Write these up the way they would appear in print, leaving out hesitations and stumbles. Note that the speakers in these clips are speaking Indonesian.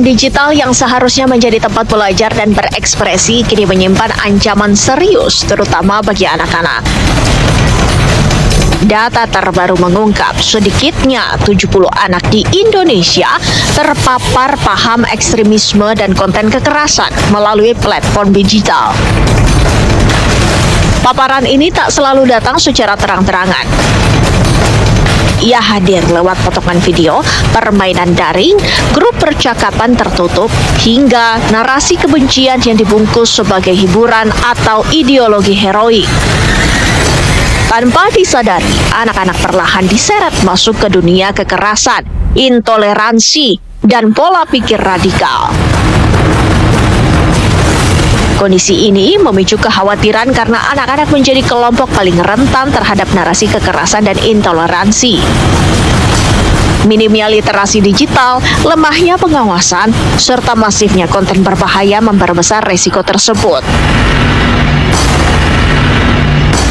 digital yang seharusnya menjadi tempat belajar dan berekspresi kini menyimpan ancaman serius, terutama bagi anak-anak. Data terbaru mengungkap sedikitnya 70 anak di Indonesia terpapar paham ekstremisme dan konten kekerasan melalui platform digital. Paparan ini tak selalu datang secara terang-terangan. Ia hadir lewat potongan video, permainan daring, grup percakapan tertutup, hingga narasi kebencian yang dibungkus sebagai hiburan atau ideologi heroik. Tanpa disadari, anak-anak perlahan diseret masuk ke dunia kekerasan, intoleransi, dan pola pikir radikal. Kondisi ini memicu kekhawatiran karena anak-anak menjadi kelompok paling rentan terhadap narasi kekerasan dan intoleransi. Minimnya literasi digital, lemahnya pengawasan, serta masifnya konten berbahaya memperbesar resiko tersebut.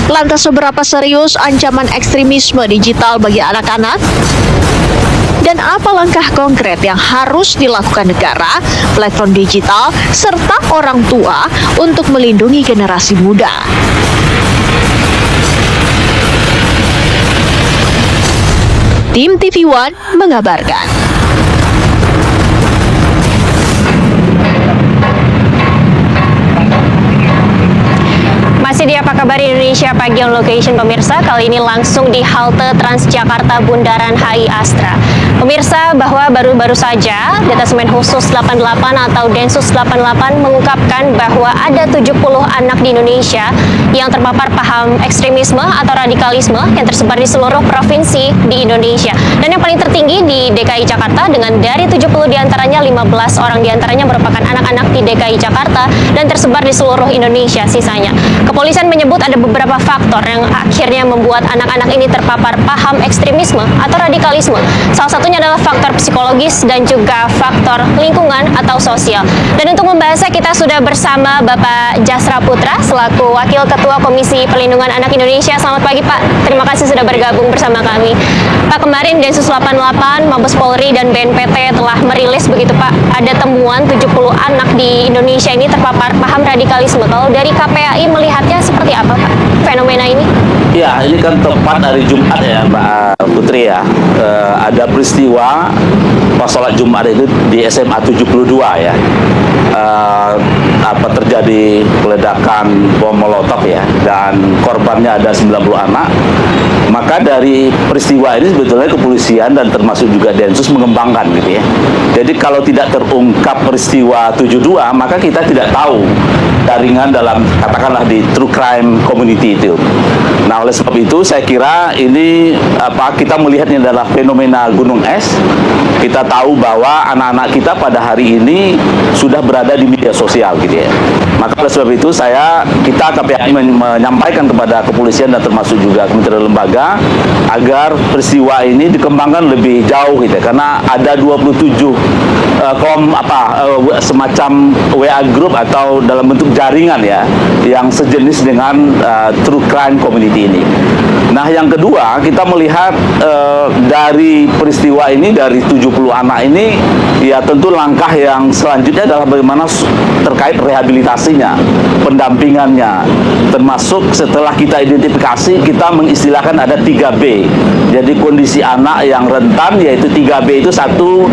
Lantas seberapa serius ancaman ekstremisme digital bagi anak-anak? Dan apa langkah konkret yang harus dilakukan negara, platform digital, serta orang tua untuk melindungi generasi muda? Tim TV One mengabarkan. Masih di Apa Kabar Indonesia Pagi on Location pemirsa, kali ini langsung di halte Transjakarta Bundaran HI Astra. Pemirsa, bahwa baru-baru saja Detasemen Khusus 88 atau Densus 88 mengungkapkan bahwa ada 70 anak di Indonesia yang terpapar paham ekstremisme atau radikalisme yang tersebar di seluruh provinsi di Indonesia. Dan yang paling tertinggi di DKI Jakarta dengan dari 70 diantaranya 15 orang diantaranya merupakan anak-anak di DKI Jakarta dan tersebar di seluruh Indonesia sisanya. Kepolisian menyebut ada beberapa faktor yang akhirnya membuat anak-anak ini terpapar paham ekstremisme atau radikalisme. Salah satunya adalah faktor psikologis dan juga faktor lingkungan atau sosial. Dan untuk membahasnya kita sudah bersama Bapak Jasra Putra selaku Wakil Ketua Komisi Perlindungan Anak Indonesia. Selamat pagi Pak, terima kasih sudah bergabung bersama kami. Pak, kemarin Densus 88, Mabes Polri dan BNPT telah merilis begitu Pak, ada temuan 70 anak di Indonesia ini terpapar paham radikalisme. Kalau dari KPAI melihatnya seperti apa Pak fenomena ini? Ya, ini kan tepat hari Jumat ya Mbak Putri ya. Ada peristiwa pas sholat Jumat itu di SMA 72 ya. Terjadi peledakan bom molotov ya, dan korbannya ada 90 anak. Maka dari peristiwa ini sebetulnya kepolisian dan termasuk juga Densus mengembangkan gitu ya. Jadi kalau tidak terungkap peristiwa 72, maka kita tidak tahu jaringan dalam katakanlah di true crime community itu. Nah, oleh sebab itu saya kira ini kita melihatnya adalah fenomena gunung es. Kita tahu bahwa anak-anak kita pada hari ini sudah berada di media sosial gitu ya. Maka oleh sebab itu kita KPAI menyampaikan kepada kepolisian dan termasuk juga kementerian lembaga agar peristiwa ini dikembangkan lebih jauh gitu ya. Karena ada 27 semacam WA group atau dalam bentuk jaringan ya yang sejenis dengan true crime community ini. Nah, yang kedua, kita melihat dari peristiwa ini, dari 70 anak ini, ya tentu langkah yang selanjutnya adalah bagaimana terkait rehabilitasinya, pendampingannya, termasuk setelah kita identifikasi, kita mengistilahkan ada 3B. Jadi kondisi anak yang rentan, yaitu 3B itu satu,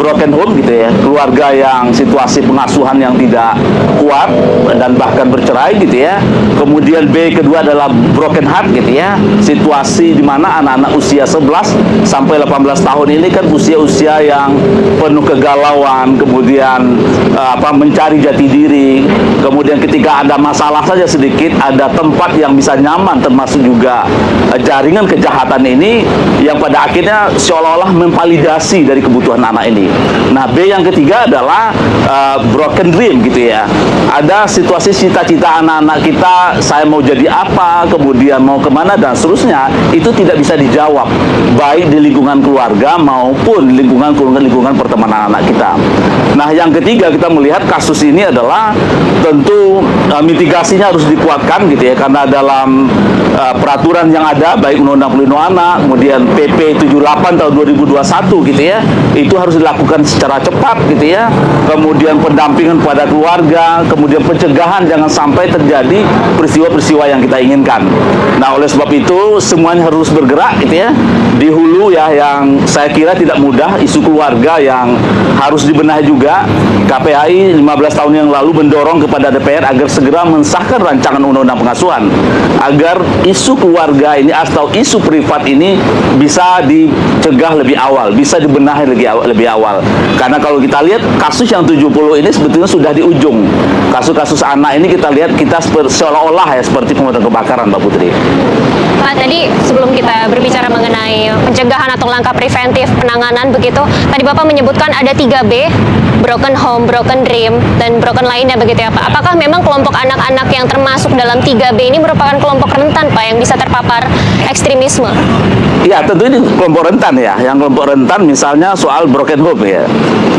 broken home gitu ya, keluarga yang situasi pengasuhan yang tidak kuat dan bahkan bercerai gitu ya. Kemudian B kedua adalah broken heart gitu ya, situasi di mana anak-anak usia 11 sampai 18 tahun ini kan usia-usia yang penuh kegalauan, kemudian mencari jati diri, kemudian ketika ada masalah saja sedikit ada tempat yang bisa nyaman, termasuk juga jaringan kejahatan ini yang pada akhirnya seolah-olah memvalidasi dari kebutuhan anak ini. Nah, B yang ketiga adalah broken dream gitu ya. Ada situasi cita-cita anak-anak kita, saya mau jadi apa, kemudian mau kemana dan seterusnya, itu tidak bisa dijawab baik di lingkungan keluarga maupun lingkungan pertemanan anak kita. Nah, yang ketiga kita melihat kasus ini adalah tentu mitigasinya harus dikuatkan gitu ya, karena dalam peraturan yang ada, baik Undang-Undang Perlindungan Anak, kemudian PP 78 tahun 2021 gitu ya, itu harus dilakukan secara cepat gitu ya. Kemudian pendampingan pada keluarga, kemudian pencegahan jangan sampai terjadi peristiwa-peristiwa yang kita inginkan. Nah, oleh sebab itu semuanya harus bergerak gitu ya. Di hulu ya, yang saya kira tidak mudah, isu keluarga yang harus dibenahi juga. KPAI 15 tahun yang lalu mendorong kepada DPR agar segera mensahkan rancangan undang-undang pengasuhan agar isu keluarga ini atau isu privat ini bisa dicegah lebih awal, bisa dibenahi lebih awal. Karena kalau kita lihat kasus yang 70 ini sebetulnya sudah di ujung. Kasus-kasus anak ini kita lihat kita seolah-olah ya seperti pemadam kebakaran, Mbak Putri. Pak, tadi sebelum kita berbicara mengenai pencegahan atau langkah preventif penanganan begitu, tadi Bapak menyebutkan ada 3B, broken home, broken dream, dan broken lainnya begitu ya Pak. Apakah memang kelompok anak-anak yang termasuk dalam 3B ini merupakan kelompok rentan Pak yang bisa terpapar ekstremisme? Ya, tentu ini kelompok rentan ya. Yang kelompok rentan misalnya soal broken home ya.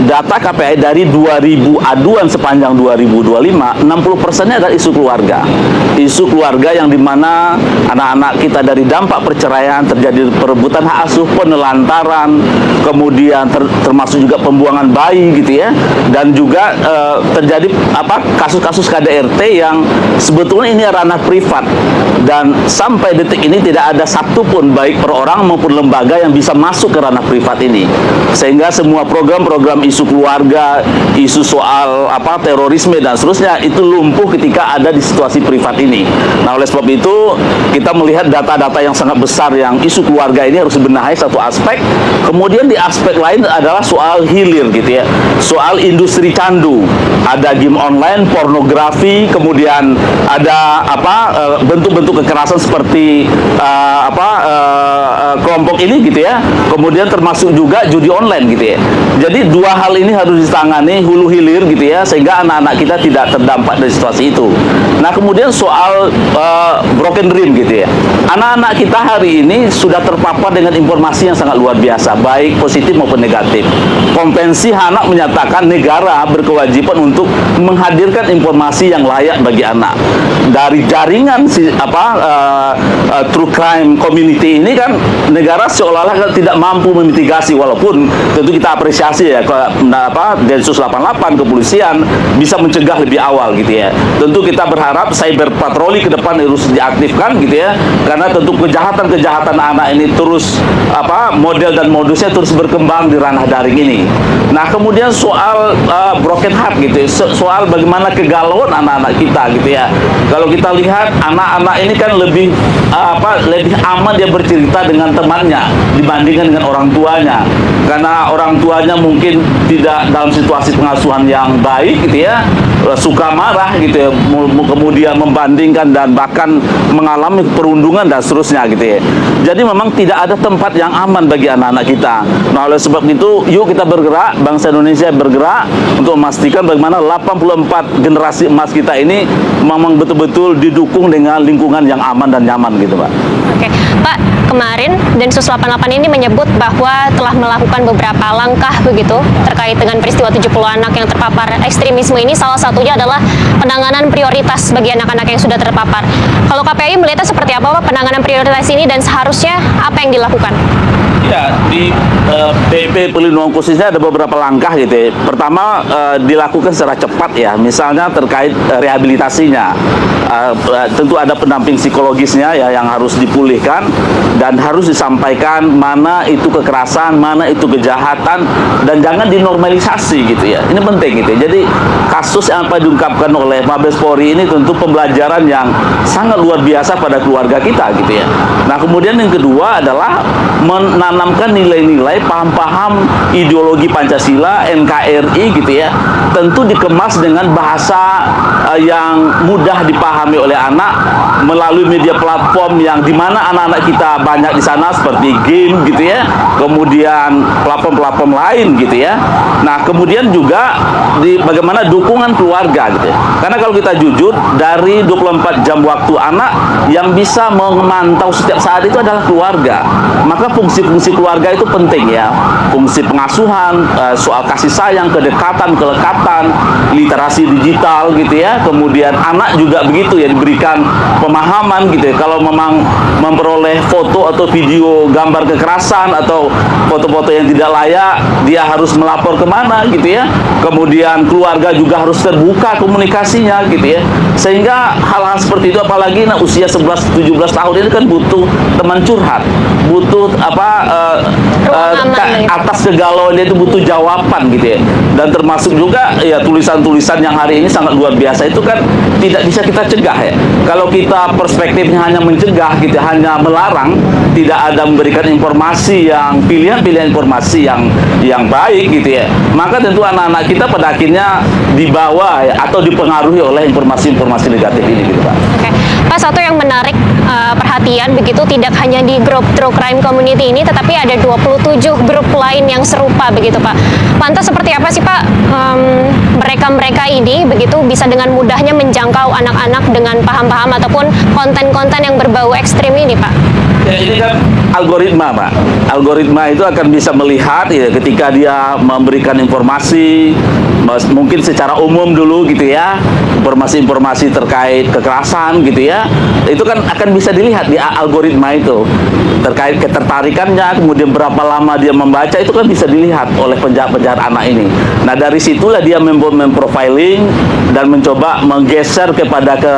Data KPI dari 2000 aduan sepanjang 2025, 60%-nya adalah isu keluarga. Isu keluarga yang dimana anak-anak kita dari dampak perceraian, terjadi perebutan hak asuh, penelantaran, kemudian termasuk juga pembuangan bayi gitu ya. Dan juga terjadi kasus-kasus KDRT yang sebetulnya ini ranah privat. Dan sampai detik ini tidak ada satupun baik perorangan maupun lembaga yang bisa masuk ke ranah privat ini. Sehingga semua program-program isu keluarga, isu soal terorisme dan seterusnya itu lumpuh ketika ada di situasi privat ini. Nah, oleh sebab itu kita melihat data-data yang sangat besar yang isu keluarga ini harus dibenahi satu aspek. Kemudian di aspek lain adalah soal hilir gitu ya. Soal industri candu. Ada game online, pornografi, kemudian ada bentuk-bentuk kekerasan seperti kelompok ini gitu ya. Kemudian termasuk juga judi online gitu ya. Jadi dua hal ini harus ditangani hulu hilir gitu ya, sehingga anak-anak kita tidak terdampak dari situasi itu. Nah, kemudian soal broken dream gitu ya. Anak-anak kita hari ini sudah terpapar dengan informasi yang sangat luar biasa, baik positif maupun negatif. Konvensi Anak menyatakan negara berkewajiban untuk menghadirkan informasi yang layak bagi anak. Dari jaringan true crime community ini kan negara seolah-olah tidak mampu memitigasi, walaupun tentu kita apresiasi ya Densus 88 kepolisian bisa mencegah lebih awal gitu ya. Tentu kita berharap cyber patroli ke depan harus diaktifkan gitu ya, karena tentu kejahatan-kejahatan anak ini terus model dan modusnya terus berkembang di ranah daring ini. Nah, kemudian soal broken heart gitu ya, soal bagaimana kegalauan anak-anak kita gitu ya. Kalau kita lihat anak-anak ini kan lebih aman dia bercerita dengan temannya dibandingkan dengan orang tuanya, karena orang tuanya mungkin tidak dalam situasi pengasuhan yang baik gitu ya, suka marah gitu ya, kemudian membandingkan dan bahkan mengalami perundungan dan seterusnya gitu ya. Jadi memang tidak ada tempat yang aman bagi anak-anak kita. Nah, oleh sebab itu yuk kita bergerak, bangsa Indonesia bergerak untuk memastikan bagaimana 84 generasi emas kita ini memang betul-betul didukung dengan lingkungan yang aman dan nyaman gitu Pak. Oke, Pak, kemarin Densus 88 ini menyebut bahwa telah melakukan beberapa langkah begitu terkait dengan peristiwa 70 anak yang terpapar ekstremisme ini. Salah satunya adalah penanganan prioritas bagi anak-anak yang sudah terpapar. Kalau KPAI melihatnya seperti apa Pak penanganan prioritas ini, dan seharusnya apa yang dilakukan? Ya, di PP Pelindungan Khususnya ada beberapa langkah gitu ya. Pertama, dilakukan secara cepat ya, misalnya terkait rehabilitasinya. Tentu ada pendamping psikologisnya ya yang harus dipulihkan dan harus disampaikan mana itu kekerasan, mana itu kejahatan, dan jangan dinormalisasi gitu ya. Ini penting gitu ya. Jadi kasus yang apa diungkapkan oleh Mabes Polri ini tentu pembelajaran yang sangat luar biasa pada keluarga kita gitu ya. Nah, kemudian yang kedua adalah menanamkan nilai-nilai paham-paham ideologi Pancasila, NKRI gitu ya, tentu dikemas dengan bahasa yang mudah dipahami oleh anak melalui media platform yang dimana anak-anak kita banyak di sana seperti game gitu ya, kemudian platform-platform lain gitu ya. Nah, kemudian juga bagaimana dukungan keluarga gitu ya. Karena kalau kita jujur, dari 24 jam waktu anak yang bisa memantau setiap saat itu adalah keluarga. Maka fungsi-fungsi keluarga itu penting ya. Fungsi pengasuhan, soal kasih sayang, kedekatan, kelekatan, literasi digital gitu ya. Kemudian anak juga begitu ya, diberikan pemahaman gitu ya. Kalau memang memperoleh foto atau video gambar kekerasan atau foto-foto yang tidak layak, dia harus melapor kemana gitu ya. Kemudian keluarga juga harus terbuka komunikasinya gitu ya. Sehingga hal-hal seperti itu, apalagi usia 11-17 tahun ini kan butuh teman curhat, butuh atas kegalauan dia itu butuh jawaban gitu ya. Dan termasuk juga ya tulisan-tulisan yang hari ini sangat luar biasa itu kan tidak bisa kita cegah ya. Kalau kita perspektifnya hanya mencegah gitu, hanya melarang, tidak ada memberikan informasi yang pilihan-pilihan informasi yang baik gitu ya, maka tentu anak-anak kita pada akhirnya dibawa ya, atau dipengaruhi oleh informasi-informasi negatif ini gitu Pak. Oke. Pak, satu yang menarik perhatian begitu, tidak hanya di grup True Crime Community ini, tetapi ada 27 grup lain yang serupa begitu Pak. Lantas seperti apa sih Pak mereka-mereka ini begitu bisa dengan mudahnya menjangkau anak-anak dengan paham-paham ataupun konten-konten yang berbau ekstrim ini Pak? Ya, ini kan algoritma Pak. Algoritma itu akan bisa melihat ya, ketika dia memberikan informasi mungkin secara umum dulu gitu ya, informasi-informasi terkait kekerasan gitu ya, itu kan akan bisa dilihat di algoritma itu terkait ketertarikannya, kemudian berapa lama dia membaca, itu kan bisa dilihat oleh penjahat-penjahat anak ini. Nah, dari situlah dia memprofiling dan mencoba menggeser kepada ke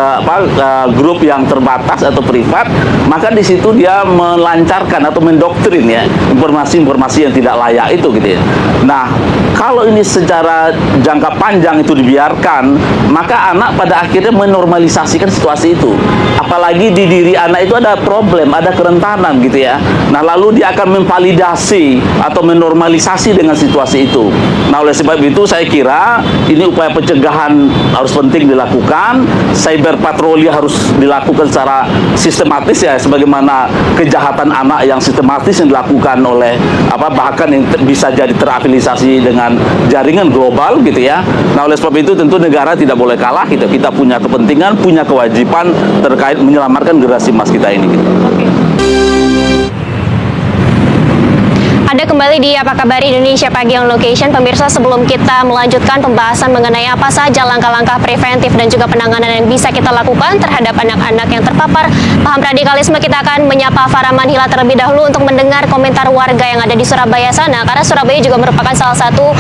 grup yang terbatas atau privat. Maka di situ dia melancarkan atau mendoktrin ya informasi-informasi yang tidak layak itu gitu ya. Nah, kalau ini secara jangka panjang itu dibiarkan, maka anak pada akhirnya menormalisasikan situasi itu. Apalagi di diri anak itu ada problem, ada kerentanan gitu ya. Nah, lalu dia akan memvalidasi atau menormalisasi dengan situasi itu. Nah, oleh sebab itu saya kira ini upaya pencegahan harus penting dilakukan, cyber patroli harus dilakukan secara sistematis ya, sebagaimana kejahatan anak yang sistematis yang dilakukan oleh bahkan yang bisa jadi terafiliasi dengan jaringan global gitu ya. Nah, oleh sebab itu tentu negara tidak boleh kalah gitu. Kita punya kepentingan, punya kewajiban terkait menyelamatkan generasi emas kita ini gitu. Ada kembali di Apa Kabar Indonesia Pagi on Location. Pemirsa, sebelum kita melanjutkan pembahasan mengenai apa saja langkah-langkah preventif dan juga penanganan yang bisa kita lakukan terhadap anak-anak yang terpapar paham radikalisme, kita akan menyapa Farah Manhila terlebih dahulu untuk mendengar komentar warga yang ada di Surabaya sana, karena Surabaya juga merupakan salah satu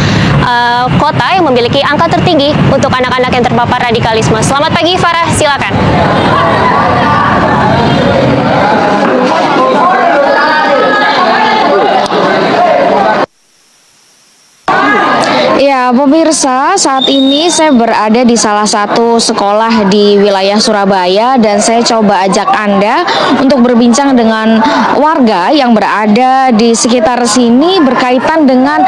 kota yang memiliki angka tertinggi untuk anak-anak yang terpapar radikalisme. Selamat pagi Farah, silakan. Ya, pemirsa, saat ini saya berada di salah satu sekolah di wilayah Surabaya dan saya coba ajak Anda untuk berbincang dengan warga yang berada di sekitar sini berkaitan dengan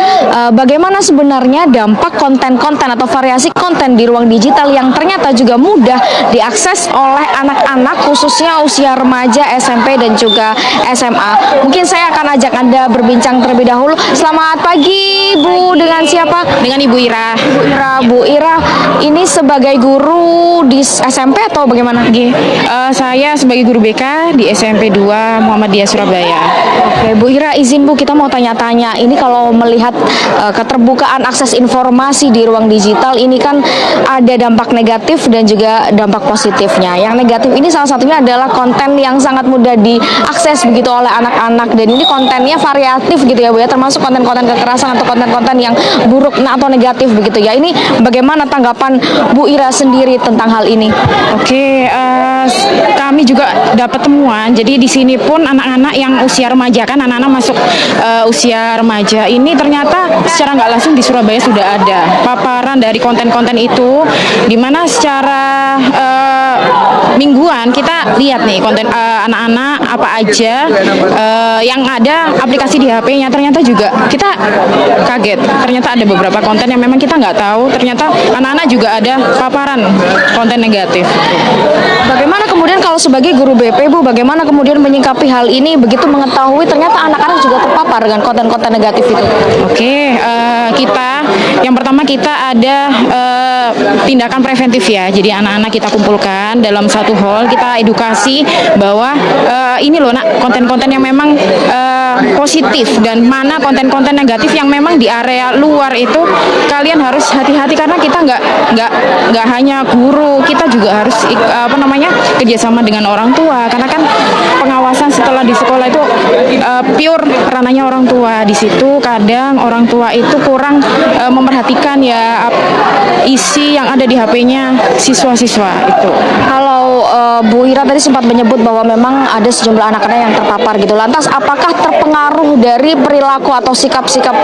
bagaimana sebenarnya dampak konten-konten atau variasi konten di ruang digital yang ternyata juga mudah diakses oleh anak-anak khususnya usia remaja, SMP dan juga SMA. Mungkin saya akan ajak Anda berbincang terlebih dahulu. Selamat pagi, Bu. Dengan siapa? Dengan Ibu Ira. Bu Ira, ini sebagai guru di SMP atau bagaimana? Saya sebagai guru BK di SMP 2 Muhammadiyah Surabaya. Oke, Bu Ira, izin Bu, kita mau tanya-tanya. Ini kalau melihat keterbukaan akses informasi di ruang digital ini kan ada dampak negatif dan juga dampak positifnya. Yang negatif ini salah satunya adalah konten yang sangat mudah diakses begitu oleh anak-anak, dan ini kontennya variatif gitu ya Bu ya, termasuk konten-konten kekerasan atau konten-konten yang buruk atau negatif begitu ya. Ini bagaimana tanggapan Bu Ira sendiri tentang hal ini? Oke, kami juga dapat temuan. Jadi di sini pun anak-anak yang usia remaja, kan anak-anak masuk usia remaja ini ternyata secara nggak langsung di Surabaya sudah ada paparan dari konten-konten itu, di mana secara mingguan kita lihat nih konten anak-anak apa aja yang ada aplikasi di HP-nya, ternyata juga kita kaget. Ternyata ada beberapa konten yang memang kita nggak tahu, ternyata anak-anak juga ada paparan konten negatif. Bagaimana kemudian kalau sebagai guru BP, Bu, bagaimana kemudian menyikapi hal ini begitu mengetahui ternyata anak-anak juga terpapar dengan konten-konten negatif itu? Oke, yang pertama kita ada tindakan preventif ya. Jadi anak-anak kita kumpulkan dalam satu hall, kita edukasi bahwa ini loh nak, konten-konten yang memang positif dan mana konten-konten negatif yang memang di area luar itu kalian harus hati-hati, karena kita nggak hanya guru, kita juga harus kerjasama dengan orang tua, karena kan pengawasan setelah di sekolah itu pure ranahnya orang tua. Di situ kadang orang tua itu kurang memperhatikan ya isi yang ada di HP-nya siswa-siswa itu. Kalau Bu Ira tadi sempat menyebut bahwa memang ada sejumlah anak-anak yang terpapar gitu. Lantas apakah terpengaruh dari perilaku atau sikap-sikap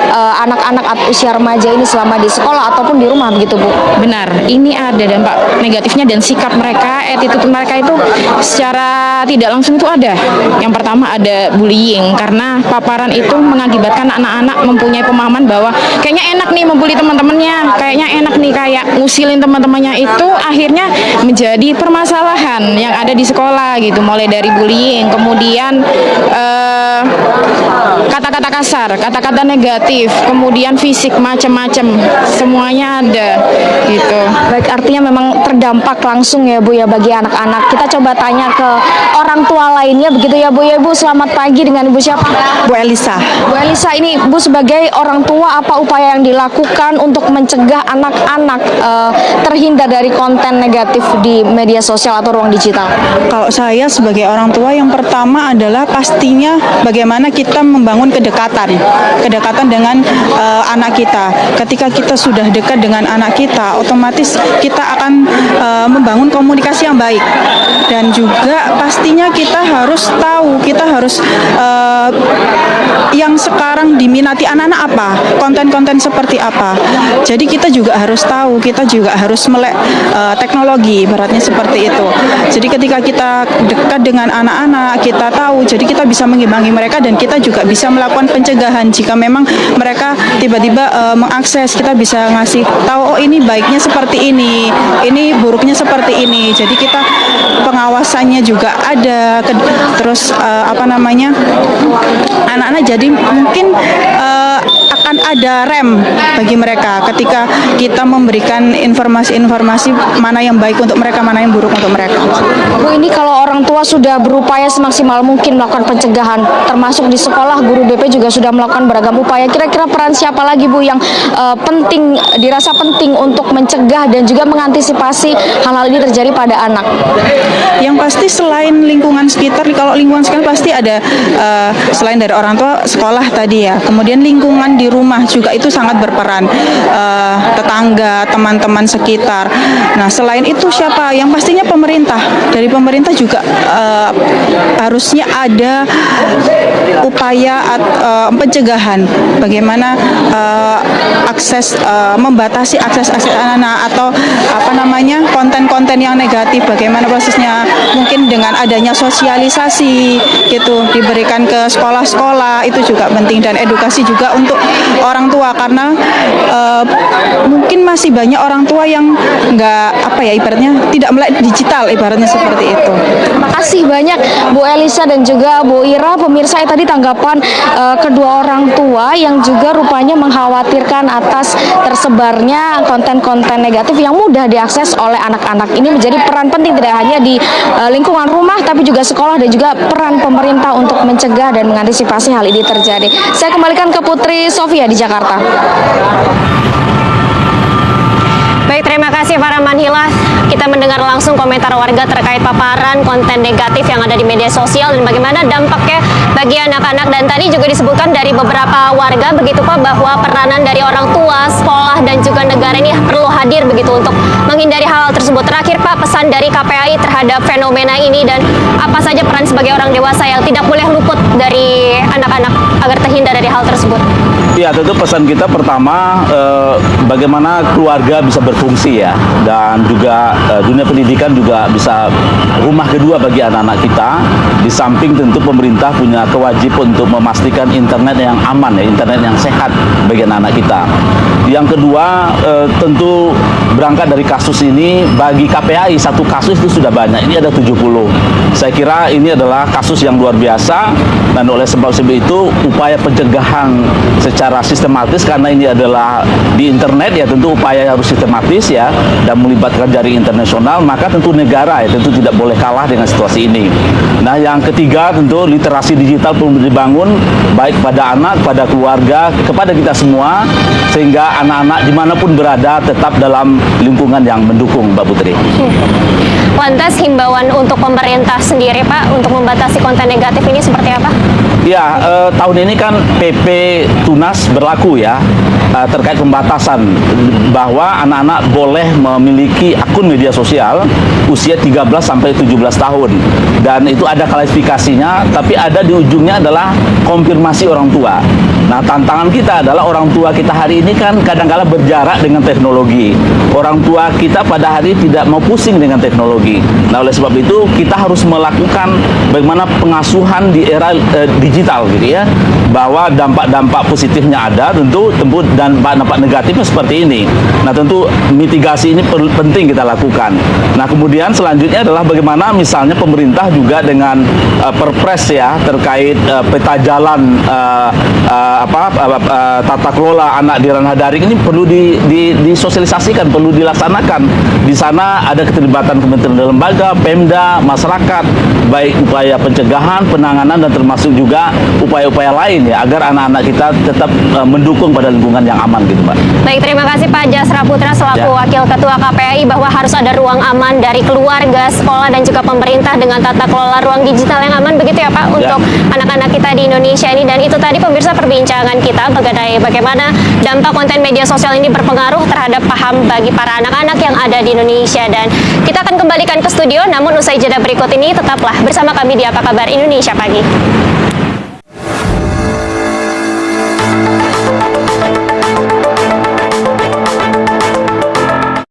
anak-anak usia remaja ini selama di sekolah ataupun di rumah begitu, Bu? Benar, ini ada dampak negatifnya dan sikap mereka, attitude mereka itu secara tidak langsung itu ada. Yang pertama ada bullying, karena paparan itu mengakibatkan anak-anak mempunyai pemahaman bahwa kayaknya enak nih membuli teman-temannya, kayaknya enak nih kayak ngusilin teman-temannya, itu akhirnya menjadi permasalahan yang ada di sekolah gitu, mulai dari bullying, kemudian kata-kata kasar, kata-kata negatif, kemudian fisik macam-macam, semuanya ada gitu. Baik, artinya memang terdampak langsung ya, Bu, ya, bagi anak-anak. Kita coba tanya ke orang tua lainnya begitu ya, Bu, ya. Bu, selamat pagi, dengan Ibu siapa? Bu Elisa. Bu Elisa, ini Bu sebagai orang tua, apa upaya yang dilakukan untuk mencegah anak-anak terhindar dari konten negatif di media sosial atau ruang digital? Kalau saya sebagai orang tua, yang pertama adalah pastinya bagaimana kita membangun kedekatan dengan anak kita. Ketika kita sudah dekat dengan anak kita, otomatis kita akan membangun komunikasi yang baik. Dan juga pastinya kita harus tahu, kita harus yang sekarang diminati anak-anak apa, konten-konten seperti apa. Jadi kita juga harus tahu, kita juga harus melek teknologi, ibaratnya seperti itu. Jadi ketika kita dekat dengan anak-anak, kita tahu, jadi kita bisa mengimbangi mereka dan kita juga bisa melakukan pencegahan jika memang mereka tiba-tiba mengakses. Kita bisa ngasih tahu, oh ini baiknya seperti ini buruknya seperti ini. Jadi kita pengawasannya juga ada. Terus anak-anak jadi mungkin akan ada rem bagi mereka ketika kita memberikan informasi-informasi mana yang baik untuk mereka, mana yang buruk untuk mereka. Bu, ini kalau orang tua sudah berupaya semaksimal mungkin melakukan pencegahan, termasuk di sekolah, guru BP juga sudah melakukan beragam upaya. Kira-kira peran siapa lagi, Bu, yang dirasa penting untuk mencegah dan juga mengantisipasi hal-hal ini terjadi pada anak? Yang pasti selain lingkungan sekitar, kalau lingkungan sekitar pasti ada selain dari orang tua, sekolah tadi ya. Kemudian lingkungan di rumah juga itu sangat berperan, tetangga, teman-teman sekitar. Nah, selain itu siapa? Yang pastinya pemerintah. Dari pemerintah juga harusnya ada upaya pencegahan, bagaimana membatasi akses anak-anak atau konten-konten yang negatif, bagaimana prosesnya, mungkin dengan adanya sosialisasi gitu diberikan ke sekolah-sekolah, itu juga penting, dan edukasi juga untuk orang tua, karena mungkin masih banyak orang tua yang ibaratnya tidak melek digital, ibaratnya seperti itu. Terima kasih banyak Bu Elisa dan juga Bu Ira. Pemirsa, tadi tanggapan kedua orang tua yang juga rupanya mengkhawatirkan atas tersebarnya konten-konten negatif yang mudah diakses oleh anak-anak. Ini menjadi peran penting tidak hanya di lingkungan rumah tapi juga sekolah, dan juga peran pemerintah untuk mencegah dan mengantisipasi hal ini terjadi. Saya kembalikan ke Putri Sofia di Jakarta. Baik, terima kasih Farahman Hilas. Kita mendengar langsung komentar warga terkait paparan konten negatif yang ada di media sosial dan bagaimana dampaknya bagi anak-anak. Dan tadi juga disebutkan dari beberapa warga begitu Pak, bahwa peranan dari orang tua, sekolah dan juga negara ini perlu hadir begitu untuk menghindari hal tersebut. Terakhir Pak, pesan dari KPAI terhadap fenomena ini dan apa saja peran sebagai orang dewasa yang tidak boleh luput dari anak-anak agar terhindar dari hal tersebut. Ya, tentu pesan kita pertama, bagaimana keluarga bisa berpikir berfungsi ya, dan juga dunia pendidikan juga bisa rumah kedua bagi anak-anak kita. Di samping tentu pemerintah punya kewajiban untuk memastikan internet yang aman ya, internet yang sehat bagi anak-anak kita. Yang kedua, tentu berangkat dari kasus ini, bagi KPAI satu kasus itu sudah banyak, ini ada 70. Saya kira ini adalah kasus yang luar biasa, dan oleh sebab itu upaya pencegahan secara sistematis, karena ini adalah di internet ya, tentu upaya harus sistematis ya, dan melibatkan jaring internasional, maka tentu negara ya tentu tidak boleh kalah dengan situasi ini. Nah, yang ketiga tentu literasi digital perlu dibangun, baik pada anak, pada keluarga, kepada kita semua, sehingga anak-anak dimanapun berada tetap dalam lingkungan yang mendukung, Mbak Putri. Lantas himbauan untuk pemerintah sendiri Pak untuk membatasi konten negatif ini seperti apa? Ya, tahun ini kan PP Tunas berlaku ya, terkait pembatasan bahwa anak-anak boleh memiliki akun media sosial usia 13 sampai 17 tahun, dan itu ada klasifikasinya, tapi ada di ujungnya adalah konfirmasi orang tua. Nah, tantangan kita adalah orang tua kita hari ini kan kadang-kala berjarak dengan teknologi. Orang tua kita pada hari ini tidak mau pusing dengan teknologi. Nah, oleh sebab itu kita harus melakukan bagaimana pengasuhan di era digital gitu ya, bahwa dampak-dampak positifnya ada tentu, dan dampak negatifnya seperti ini. Nah, tentu mitigasi ini penting kita lakukan. Nah, kemudian selanjutnya adalah bagaimana misalnya pemerintah juga dengan perpres ya terkait peta jalan tata kelola anak di ranah daring ini perlu disosialisasikan, perlu dilaksanakan. Di sana ada keterlibatan kementerian dan lembaga, Pemda, masyarakat, baik upaya pencegahan, penanganan, dan termasuk juga upaya-upaya lain ya, agar anak-anak kita tetap mendukung pada lingkungan yang aman gitu, Pak. Baik, terima kasih Pak Jasra Putra selaku Wakil Ketua KPAI, bahwa harus ada ruang aman dari keluarga, sekolah, dan juga pemerintah dengan tata kelola ruang digital yang aman, begitu ya Pak, untuk anak-anak kita di Indonesia ini. Dan itu tadi pemirsa perbincangan kita mengenai bagaimana dampak konten media sosial ini berpengaruh terhadap paham bagi para anak-anak yang ada di Indonesia. Dan kita akan kembalikan ke studio, namun usai jeda berikut ini tetaplah bersama kami di Apa Kabar Indonesia Pagi.